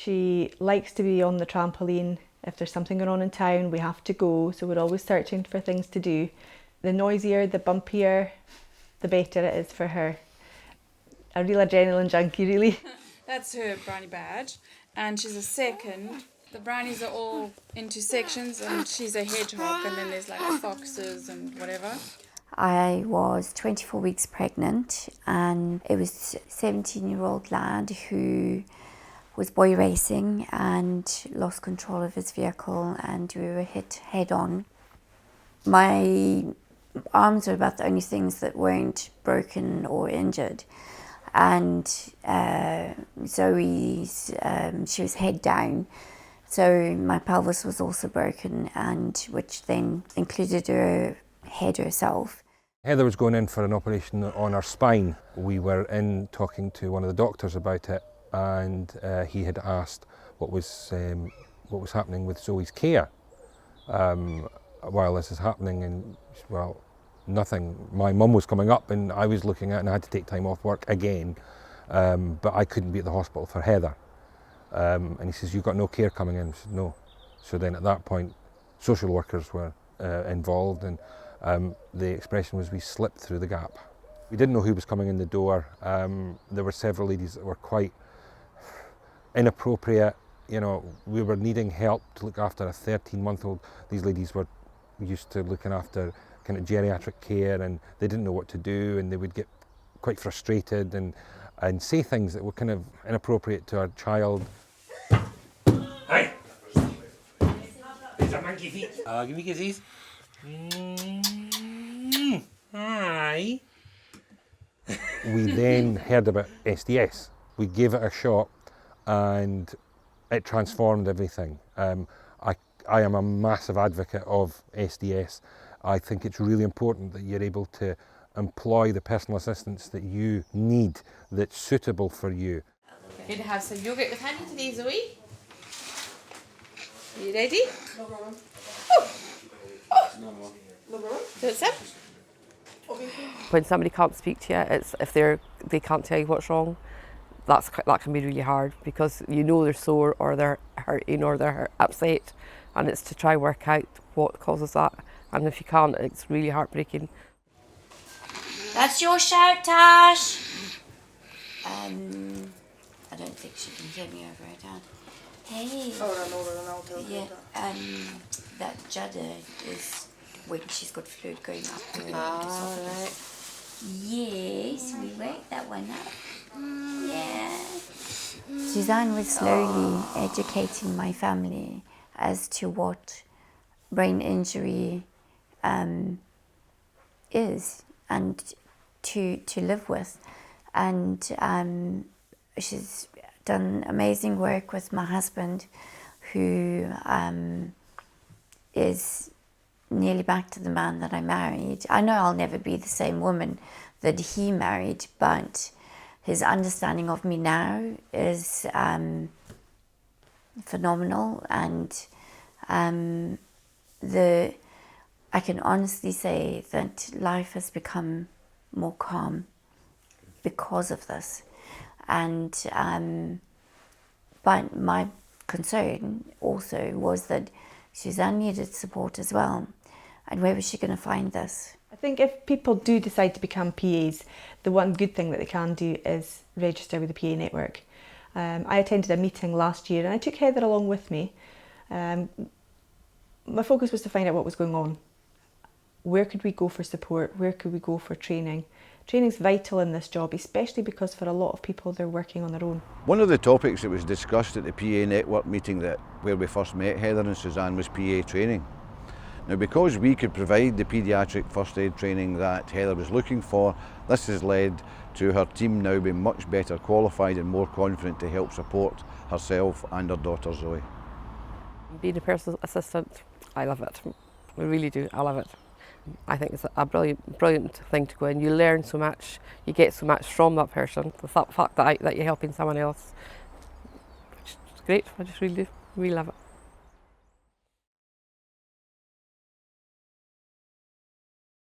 She likes to be on the trampoline. If there's something going on in town, we have to go, so we're always searching for things to do. The noisier, the bumpier, the better it is for her. A real adrenaline junkie, really. That's her brownie badge, and she's a second. The brownies are all into sections, and she's a hedgehog, and then there's like foxes and whatever. I was 24 weeks pregnant, and it was a 17-year-old lad who was boy racing and lost control of his vehicle, and we were hit head on. My arms were about the only things that weren't broken or injured, and Zoe's, she was head down, so my pelvis was also broken, and which then included her head herself. Heather was going in for an operation on her spine. We were in talking to one of the doctors about it, and he had asked what was happening with Zoe's care while this is happening, and well, nothing. My mum was coming up, and I was looking at, and I had to take time off work again, but I couldn't be at the hospital for Heather. And he says, "You've got no care coming in." I said, "No." So then at that point, social workers were involved, and the expression was, we slipped through the gap. We didn't know who was coming in the door. There were several ladies that were quite inappropriate. You know, we were needing help to look after a 13-month-old. These ladies were used to looking after kind of geriatric care, and they didn't know what to do, and they would get quite frustrated and say things that were kind of inappropriate to our child. Hi! There's a monkey feet. Give me kisses. Hi. We then heard about SDS. We gave it a shot, and it transformed everything. I am a massive advocate of SDS. I think it's really important that you're able to employ the personal assistance that you need, that's suitable for you. Going to have some yogurt with honey today, Zoe. Are you ready? No problem. Do it, Sim. When somebody can't speak to you, it's if they can't tell you what's wrong, that can be really hard, because you know they're sore or they're hurting or they're upset, and it's to try work out what causes that. And if you can't, it's really heartbreaking. That's your shout, Tash. I don't think she can hear me over her dad. Hey. Yeah. That judder is when she's got fluid going up her esophagus. Right. Yes, we worked that one up. Yeah. Suzanne was slowly educating my family as to what brain injury is, and to live with. And she's done amazing work with my husband, who is nearly back to the man that I married. I know I'll never be the same woman that he married, but his understanding of me now is phenomenal, and I can honestly say that life has become more calm because of this. And but my concern also was that Suzanne needed support as well, and where was she going to find this? I think if people do decide to become PAs, the one good thing that they can do is register with the PA network. I attended a meeting last year, and I took Heather along with me. My focus was to find out what was going on. Where could we go for support? Where could we go for training? Training's vital in this job, especially because for a lot of people they're working on their own. One of the topics that was discussed at the PA network meeting where we first met Heather and Suzanne was PA training. Now, because we could provide the paediatric first aid training that Heather was looking for, this has led to her team now being much better qualified and more confident to help support herself and her daughter Zoe. Being a personal assistant, I love it. I really do, I love it. I think it's a brilliant thing to go in. You learn so much, you get so much from that person, the fact that you're helping someone else. It's great, I just really love it.